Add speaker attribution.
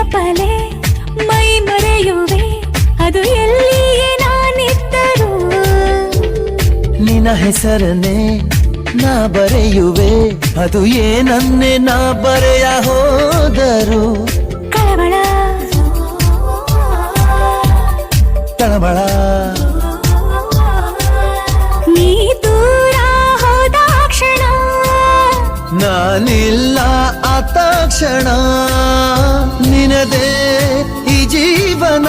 Speaker 1: ತಪಲೆ ಮೈ ಮರೆಯುವೆ ಅದು ಎಲ್ಲಿಯೇ ನಾನಿದ್ದರೂ.
Speaker 2: ನಿನ್ನ ಹೆಸರನ್ನೇ ನಾ ಬರೆಯುವೆ ಅದು ಏನನ್ನೇ ನಾ ಬರೆಯ ಹೋದರು.
Speaker 1: ಕಳವಳ
Speaker 2: ತಳಮಳ
Speaker 1: ನೀ ದೂರ ಹೋದ ಕ್ಷಣ
Speaker 2: ನಾನಿಲ್ಲ ಆ ತಕ್ಷಣ ನಿನದೇ ಈ ಜೀವನ.